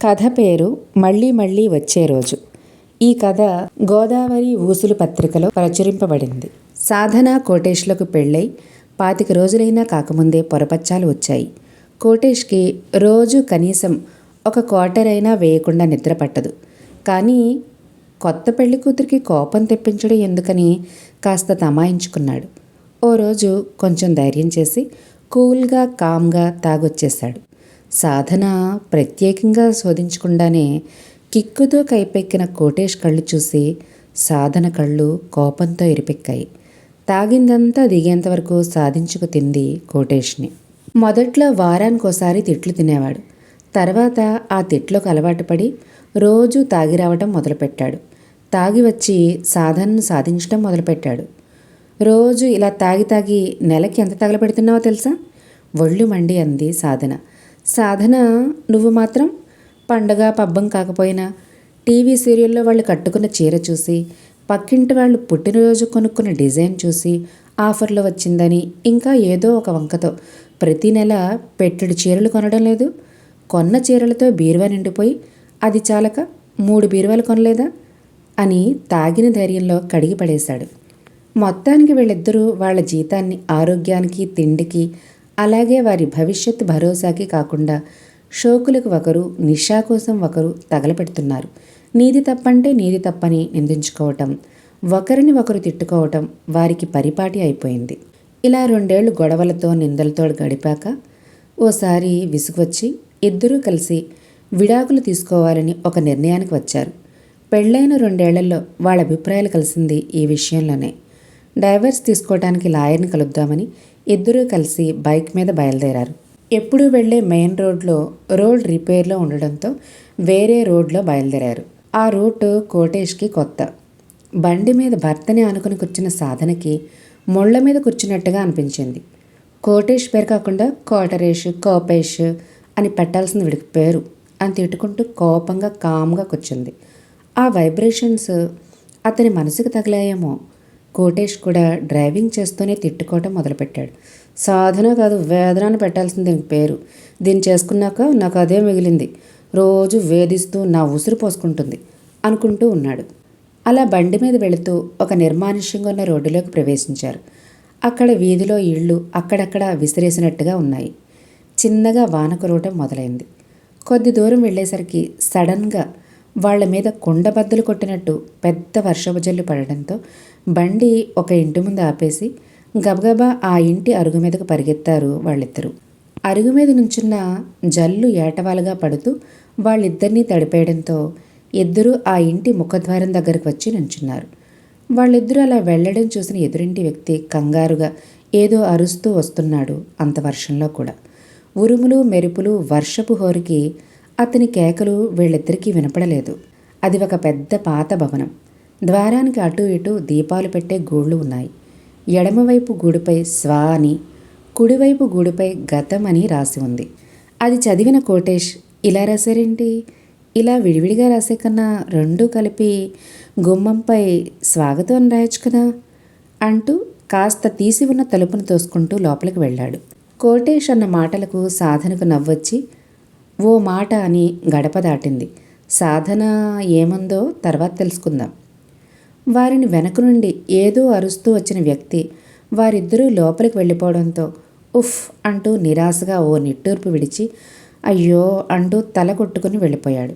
కథ పేరు మళ్ళీ మళ్ళీ వచ్చే రోజు. ఈ కథ గోదావరి ఊసులు పత్రికలో ప్రచురింపబడింది. సాధన కోటేష్లకు పెళ్ళై 25 రోజులైనా కాకముందే పొరపచ్చాలు వచ్చాయి. కోటేష్కి రోజు కనీసం ఒక క్వార్టరైనా వేయకుండా నిద్ర పట్టదు. కానీ కొత్త పెళ్లి కూతురికి కోపం తెప్పించడం ఎందుకని కాస్త తమాయించుకున్నాడు. ఓ రోజు కొంచెం ధైర్యం చేసి కూల్గా కామ్గా తాగొచ్చేశాడు. సాధన ప్రత్యేకంగా శోధించకుండానే కిక్కుతో కైపెక్కిన కోటేష్ కళ్ళు చూసి సాధన కళ్ళు కోపంతో ఎరిపెక్కాయి. తాగిందంతా దిగేంతవరకు సాధించుకు తింది కోటేష్ని. మొదట్లో వారానికోసారి తిట్లు తినేవాడు. తర్వాత ఆ తిట్లకు అలవాటు పడి రోజు తాగి రావడం మొదలుపెట్టాడు. తాగి వచ్చి సాధనను సాధించడం మొదలుపెట్టాడు. రోజు ఇలా తాగి తాగి నెలకి ఎంత తగలపెడుతున్నావో తెలుసా? ఒళ్ళు మండి అంది సాధన. సాధన, నువ్వు మాత్రం పండగ పబ్బం కాకపోయినా టీవీ సీరియల్లో వాళ్ళు కట్టుకున్న చీర చూసి, పక్కింటి వాళ్ళు పుట్టినరోజు కొనుక్కున్న డిజైన్ చూసి ఆఫర్లో వచ్చిందని ఇంకా ఏదో ఒక వంకతో ప్రతి నెల పెట్టెడు చీరలు కొనడం లేదు? కొన్న చీరలతో బీరువా నిండిపోయి అది చాలక 3 బీరువాలు కొనలేదా అని తాగిన ధైర్యంలో కడిగి పడేశాడు. మొత్తానికి వీళ్ళిద్దరూ వాళ్ళ జీతాన్ని ఆరోగ్యానికి, తిండికి, అలాగే వారి భవిష్యత్తు భరోసాకి కాకుండా షోకులకు ఒకరు, నిషా కోసం ఒకరు తగలపెడుతున్నారు. నీది తప్పంటే నీది తప్పని నిందించుకోవటం, ఒకరిని ఒకరు తిట్టుకోవటం వారికి పరిపాటి అయిపోయింది. ఇలా 2 ఏళ్లు గొడవలతో నిందలతో గడిపాక ఓసారి విసుగొచ్చి ఇద్దరూ కలిసి విడాకులు తీసుకోవాలని ఒక నిర్ణయానికి వచ్చారు. పెళ్ళైన 2 ఏళ్లలో వాళ్ళ అభిప్రాయాలు కలిసింది ఈ విషయంలోనే. డైవర్స్ తీసుకోవడానికి లాయర్ని కలుద్దామని ఇద్దరూ కలిసి బైక్ మీద బయలుదేరారు. ఎప్పుడూ వెళ్లే మెయిన్ రోడ్లో రోడ్ రిపేర్లో ఉండడంతో వేరే రోడ్లో బయలుదేరారు. ఆ రూట్ కోటేష్కి కొత్త. బండి మీద భర్తని ఆనుకుని కూర్చున్న సాధనకి ముళ్ళ మీద కూర్చున్నట్టుగా అనిపించింది. కోటేష్ పేరు కాకుండా కోటరేష్, కోపేష్ అని పెట్టాల్సిన వీడికి పేరు అని తిట్టుకుంటూ కోపంగా కామ్గా కూర్చుంది. ఆ వైబ్రేషన్స్ అతని మనసుకు తగిలాయేమో. కోటేష్ కూడా డ్రైవింగ్ చేస్తూనే తిట్టుకోవటం మొదలుపెట్టాడు. సాధన కాదు, వేదన అని పెట్టాల్సింది దీనికి పేరు. దీన్ని చేసుకున్నాక నాకు అదే మిగిలింది. రోజు వేధిస్తూ నా ఉసురు పోసుకుంటుంది అనుకుంటూ ఉన్నాడు. అలా బండి మీద వెళుతూ ఒక నిర్మానుష్యంగా ఉన్న రోడ్డులోకి ప్రవేశించారు. అక్కడ వీధిలో ఇళ్ళు అక్కడక్కడ విసిరేసినట్టుగా ఉన్నాయి. చిన్నగా వాన కురవటం మొదలైంది. కొద్ది దూరం వెళ్ళేసరికి సడన్గా వాళ్ల మీద కుండబద్దలు కొట్టినట్టు పెద్ద వర్షపు జల్లు పడడంతో బండి ఒక ఇంటి ముందు ఆపేసి గబగబా ఆ ఇంటి అరుగు మీదకు పరిగెత్తారు వాళ్ళిద్దరూ. అరుగు మీద నుంచున్న జల్లు ఏటవాలుగా పడుతూ వాళ్ళిద్దరినీ తడిపేయడంతో ఇద్దరూ ఆ ఇంటి ముఖద్వారం దగ్గరకు వచ్చి నుంచున్నారు. వాళ్ళిద్దరూ అలా వెళ్లడం చూసిన ఎదురింటి వ్యక్తి కంగారుగా ఏదో అరుస్తూ వస్తున్నాడు. అంత వర్షంలో కూడా ఉరుములు మెరుపులు వర్షపు హోరుకి అతని కేకలు వీళ్ళిద్దరికీ వినపడలేదు. అది ఒక పెద్ద పాత భవనం. ద్వారానికి అటూ ఇటూ దీపాలు పెట్టే గూళ్ళు ఉన్నాయి. ఎడమవైపు గూడుపై స్వా అని, కుడివైపు గూడుపై గతం అని రాసి ఉంది. అది చదివిన కోటేష్, ఇలా రాశారేంటి? ఇలా విడివిడిగా రాసే కన్నా రెండూ కలిపి గుమ్మంపై స్వాగతం అని రాయొచ్చు కదా అంటూ కాస్త తీసి ఉన్న తలుపును తోసుకుంటూ లోపలికి వెళ్ళాడు. కోటేష్ అన్న మాటలకు సాధనకు నవ్వొచ్చి ఓ మాట అని గడప దాటింది. సాధన ఏమందో తర్వాత తెలుసుకుందాం. వారిని వెనక నుండి ఏదో అరుస్తూ వచ్చిన వ్యక్తి వారిద్దరూ లోపలికి వెళ్ళిపోవడంతో ఉఫ్ అంటూ నిరాశగా ఓ నిట్టూర్పు విడిచి అయ్యో అంటూ తల కొట్టుకుని వెళ్ళిపోయాడు.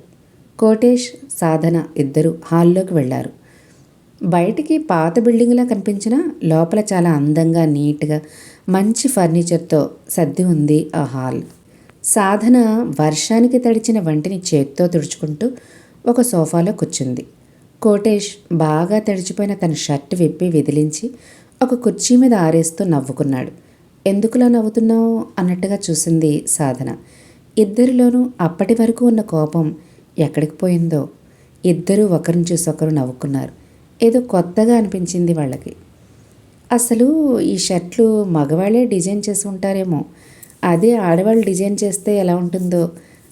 కోటేష్, సాధన ఇద్దరూ హాల్లోకి వెళ్ళారు. బయటికి పాత బిల్డింగ్లా కనిపించినా లోపల చాలా అందంగా, నీట్గా, మంచి ఫర్నిచర్తో సర్ది ఉంది ఆ హాల్. సాధన వర్షానికి తడిచిన వంటిని చేత్తో తుడుచుకుంటూ ఒక సోఫాలో కూర్చుంది. కోటేష్ బాగా తడిచిపోయిన తన షర్ట్ విప్పి విదిలించి ఒక కుర్చీ మీద ఆరేస్తూ నవ్వుకున్నాడు. ఎందుకులా నవ్వుతున్నావు అన్నట్టుగా చూసింది సాధన. ఇద్దరిలోనూ అప్పటి వరకు ఉన్న కోపం ఎక్కడికి పోయిందో. ఇద్దరూ ఒకరిని చూసి ఒకరు నవ్వుకున్నారు. ఏదో కొత్తగా అనిపించింది వాళ్ళకి. అసలు ఈ షర్ట్లు మగవాళ్ళే డిజైన్ చేసి ఉంటారేమో, అదే ఆడవాళ్ళు డిజైన్ చేస్తే ఎలా ఉంటుందో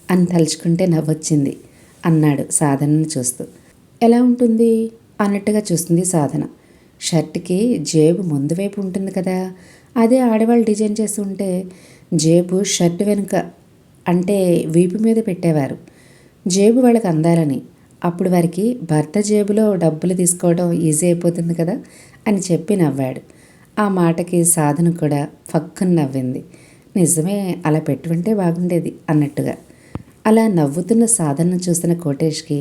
అని తలుచుకుంటే నవ్వొచ్చింది అన్నాడు సాధనను చూస్తూ. ఎలా ఉంటుంది అన్నట్టుగా చూస్తుంది సాధన. షర్ట్కి జేబు ముందు వైపు ఉంటుంది కదా, అదే ఆడవాళ్ళు డిజైన్ చేసి ఉంటే జేబు షర్ట్ వెనుక అంటే వీపు మీద పెట్టేవారు. జేబు వాళ్ళకి అందాలని. అప్పుడు వారికి భర్త జేబులో డబ్బులు తీసుకోవడం ఈజీ అయిపోతుంది కదా అని చెప్పి నవ్వాడు. ఆ మాటకి సాధన కూడా ఫక్కున నవ్వింది. నిజమే, అలా పెట్టుంటే బాగుండేది అన్నట్టుగా. అలా నవ్వుతున్న సాధనను చూసిన కోటేష్కి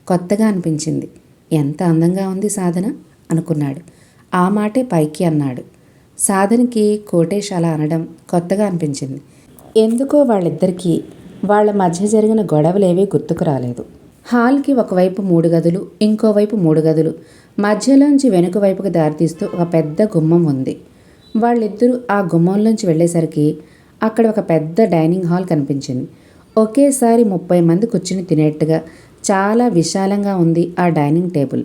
కొత్తగా అనిపించింది. ఎంత అందంగా ఉంది సాధన అనుకున్నాడు. ఆ మాటే పైకి అన్నాడు. సాధనకి కోటేష్ అలా అనడం కొత్తగా అనిపించింది. ఎందుకో వాళ్ళిద్దరికీ వాళ్ళ మధ్య జరిగిన గొడవలేవీ గుర్తుకు రాలేదు. హాల్కి ఒకవైపు 3 గదులు, ఇంకోవైపు 3 గదులు, మధ్యలోంచి వెనుక వైపుకు దారితీస్తూ ఒక పెద్ద గుమ్మం ఉంది. వాళ్ళిద్దరూ ఆ గుమ్మంలోంచి వెళ్ళేసరికి అక్కడ ఒక పెద్ద డైనింగ్ హాల్ కనిపించింది. ఒకేసారి 30 మంది కూర్చుని తినేట్టుగా చాలా విశాలంగా ఉంది ఆ డైనింగ్ టేబుల్.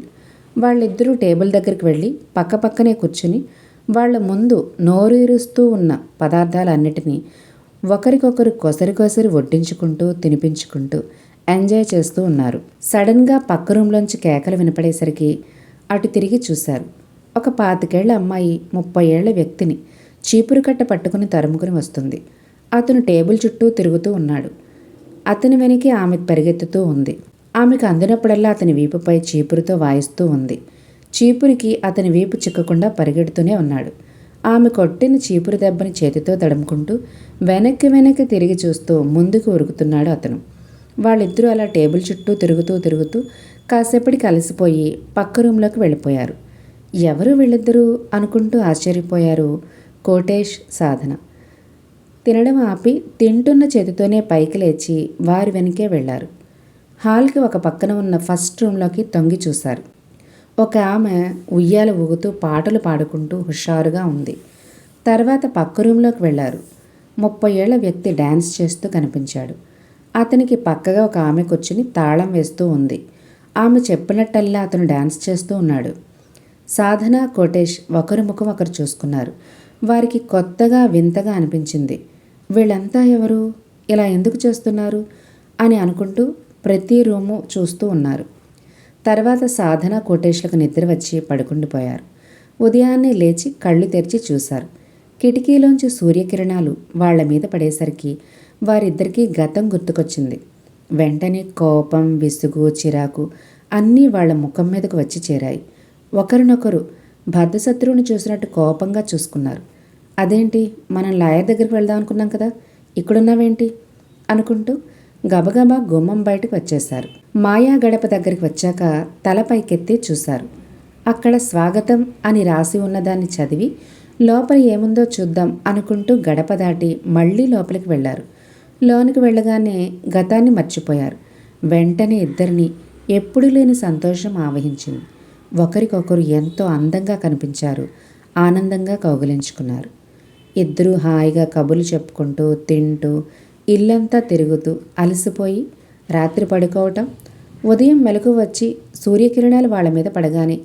వాళ్ళిద్దరూ టేబుల్ దగ్గరికి వెళ్ళి పక్కపక్కనే కూర్చుని వాళ్ళ ముందు నోరూరుస్తూ ఉన్న పదార్థాలన్నిటినీ ఒకరికొకరు కొసరి వడ్డించుకుంటూ తినిపించుకుంటూ ఎంజాయ్ చేస్తూ ఉన్నారు. సడన్గా పక్క రూమ్లోంచి కేకలు వినపడేసరికి అటు తిరిగి చూశారు. ఒక 25 ఏళ్ల అమ్మాయి 30 ఏళ్ల వ్యక్తిని చీపురు కట్ట పట్టుకుని తరుముకుని వస్తుంది. అతను టేబుల్ చుట్టూ తిరుగుతూ ఉన్నాడు. అతని వెనకే ఆమె పరిగెత్తుతూ ఉంది. ఆమెకు అందినప్పుడల్లా అతని వీపుపై చీపురుతో వాయిస్తూ ఉంది. చీపురికి అతని వీపు చిక్కకుండా పరిగెడుతూనే ఉన్నాడు. ఆమె కొట్టిన చీపురు దెబ్బని చేతితో తడుముకుంటూ వెనక్కి తిరిగి చూస్తూ ముందుకు ఉరుకుతున్నాడు అతను. వాళ్ళిద్దరూ అలా టేబుల్ చుట్టూ తిరుగుతూ కాసేపటికి అలసిపోయి పక్క రూమ్లోకి వెళ్ళిపోయారు. ఎవరు వీళ్ళిద్దరూ అనుకుంటూ ఆశ్చర్యపోయారు కోటేష్, సాధన. తినడం ఆపి తింటున్న చేతితోనే పైకి లేచి వారి వెనకే వెళ్లారు. హాల్కి ఒక పక్కన ఉన్న ఫస్ట్ రూమ్లోకి తొంగి చూశారు. ఒక ఆమె ఉయ్యాల ఊగుతూ పాటలు పాడుకుంటూ హుషారుగా ఉంది. తర్వాత పక్క రూమ్లోకి వెళ్లారు. 30 ఏళ్ల వ్యక్తి డ్యాన్స్ చేస్తూ కనిపించాడు. అతనికి పక్కగా ఒక ఆమె కూర్చుని తాళం వేస్తూ ఉంది. ఆమె చెప్పినట్టల్లా అతను డ్యాన్స్ చేస్తూ ఉన్నాడు. సాధన, కోటేష్ ఒకరి ముఖం ఒకరు చూసుకున్నారు. వారికి కొత్తగా వింతగా అనిపించింది. వీళ్ళంతా ఎవరు, ఇలా ఎందుకు చేస్తున్నారు అని అనుకుంటూ ప్రతి రూము చూస్తూ ఉన్నారు. తర్వాత సాధన, కోటేష్లకు నిద్ర వచ్చి పడుకుండిపోయారు. ఉదయాన్నే లేచి కళ్ళు తెరిచి చూశారు. కిటికీలోంచి సూర్యకిరణాలు వాళ్ల మీద పడేసరికి వారిద్దరికీ గతం గుర్తుకొచ్చింది. వెంటనే కోపం, విసుగు, చిరాకు అన్నీ వాళ్ల ముఖం మీదకు వచ్చి చేరాయి. ఒకరినొకరు బద్ధశత్రువుని చూసినట్టు కోపంగా చూసుకున్నారు. అదేంటి, మనం లాయర్ దగ్గరికి వెళ్దాం అనుకున్నాం కదా, ఇక్కడున్నావేంటి అనుకుంటూ గబగబా గుమ్మం బయటకు వచ్చేశారు. మాయా గడప దగ్గరికి వచ్చాక తల పైకెత్తి చూశారు. అక్కడ స్వాగతం అని రాసి ఉన్నదాన్ని చదివి లోపల ఏముందో చూద్దాం అనుకుంటూ గడప దాటి మళ్ళీ లోపలికి వెళ్లారు. లోనికి వెళ్ళగానే గతాన్ని మర్చిపోయారు. వెంటనే ఇద్దరిని ఎప్పుడూ లేని సంతోషం ఆవహించింది. ఒకరికొకరు ఎంతో అందంగా కనిపించారు. ఆనందంగా కౌగిలించుకున్నారు. ఇద్దరూ హాయిగా కబుర్లు చెప్పుకుంటూ తింటూ ఇల్లంతా తిరుగుతూ అలసిపోయి రాత్రి పడుకోవటం, ఉదయం మెలకు వచ్చి సూర్యకిరణాలు వాళ్ళ మీద పడగానే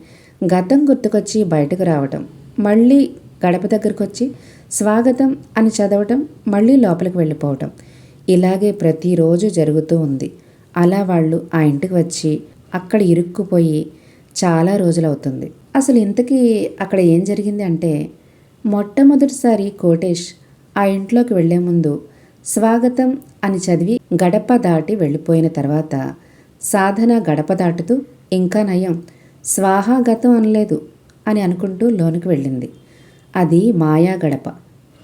గతం గుర్తుకొచ్చి బయటకు రావటం, మళ్ళీ గడప దగ్గరకు వచ్చి స్వాగతం అని చదవటం, మళ్ళీ లోపలికి వెళ్ళిపోవటం, ఇలాగే ప్రతిరోజు జరుగుతూ ఉంది. అలా వాళ్ళు ఆ ఇంటికి వచ్చి అక్కడ ఇరుక్కుపోయి చాలా రోజులవుతుంది. అసలు ఇంతకీ అక్కడ ఏం జరిగింది అంటే, మొట్టమొదటిసారి కోటేష్ ఆ ఇంట్లోకి వెళ్లే ముందు స్వాగతం అని చదివి గడప దాటి వెళ్ళిపోయిన తర్వాత సాధన గడప దాటుతూ ఇంకా నయం స్వాహాగతం అనలేదు అని అనుకుంటూ లోనికి వెళ్ళింది. అది మాయా గడప.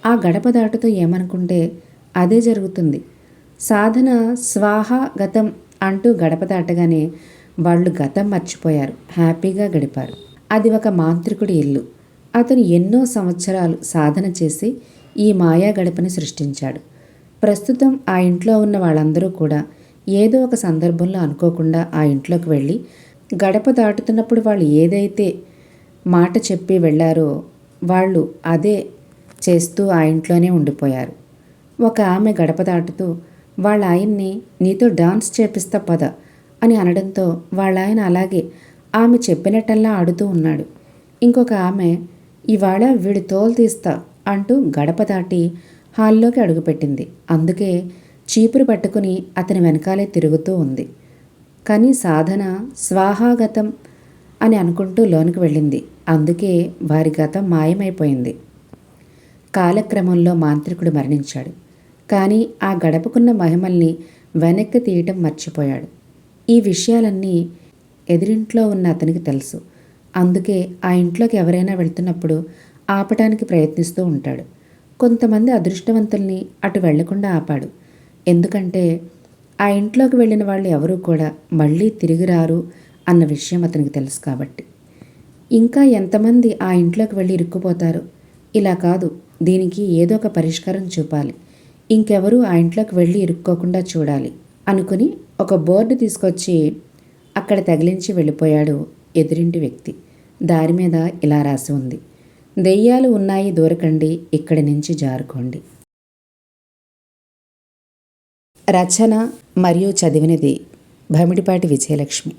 ఆ గడప దాటుతూ ఏమనుకుంటే అదే జరుగుతుంది. సాధన స్వాహాగతం అంటూ గడప దాటగానే వాళ్ళు గతం మర్చిపోయారు, హ్యాపీగా గడిపారు. అది ఒక మాంత్రికుడి ఇల్లు. అతను ఎన్నో సంవత్సరాలు సాధన చేసి ఈ మాయా గడపని సృష్టించాడు. ప్రస్తుతం ఆ ఇంట్లో ఉన్న వాళ్ళందరూ కూడా ఏదో ఒక సందర్భంలో అనుకోకుండా ఆ ఇంట్లోకి వెళ్ళి గడప దాటుతున్నప్పుడు వాళ్ళు ఏదైతే మాట చెప్పి వెళ్ళారో వాళ్ళు అదే చేస్తూ ఆ ఇంట్లోనే ఉండిపోయారు. ఒక ఆమె గడప దాటుతూ వాళ్ళ ఆయన్ని నీతో డాన్స్ చేపిస్తా పద అని అనడంతో వాళ్ళ ఆయన అలాగే ఆమె చెప్పినట్టల్లా ఆడుతూ ఉన్నాడు. ఇంకొక ఆమె ఇవాళ వీడి తోలు తీస్తా అంటూ గడప దాటి హాల్లోకి అడుగుపెట్టింది. అందుకే చీపురు పట్టుకుని అతని వెనకాలే తిరుగుతూ ఉంది. కానీ సాధన స్వాహాగతం అని అనుకుంటూ లోనికి వెళ్ళింది. అందుకే వారి గతం మాయమైపోయింది. కాలక్రమంలో మాంత్రికుడు మరణించాడు. కానీ ఆ గడపకున్న మహిమల్ని వెనక్కి తీయటం మర్చిపోయాడు. ఈ విషయాలన్నీ ఎదురింట్లో ఉన్న అతనికి తెలుసు. అందుకే ఆ ఇంట్లోకి ఎవరైనా వెళ్తున్నప్పుడు ఆపటానికి ప్రయత్నిస్తూ ఉంటాడు. కొంతమంది అదృష్టవంతుల్ని అటు వెళ్లకుండా ఆపాడు. ఎందుకంటే ఆ ఇంట్లోకి వెళ్ళిన వాళ్ళు ఎవరూ కూడా మళ్ళీ తిరిగి రారు అన్న విషయం అతనికి తెలుసు కాబట్టి. ఇంకా ఎంతమంది ఆ ఇంట్లోకి వెళ్ళి ఇరుక్కుపోతారు? ఇలా కాదు, దీనికి ఏదో ఒక పరిష్కారం చూపాలి, ఇంకెవరూ ఆ ఇంట్లోకి వెళ్ళి ఇరుక్కోకుండా చూడాలి అనుకుని ఒక బోర్డు తీసుకొచ్చి అక్కడ తగిలించి వెళ్ళిపోయాడు ఎదురింటి వ్యక్తి. దారి మీద ఇలా రాసి ఉంది: దెయ్యాలు ఉన్నాయి దూరకండి, ఇక్కడి నుంచి జారుకోండి. రచన మరియు చదివినది భమిడిపాటి విజయలక్ష్మి.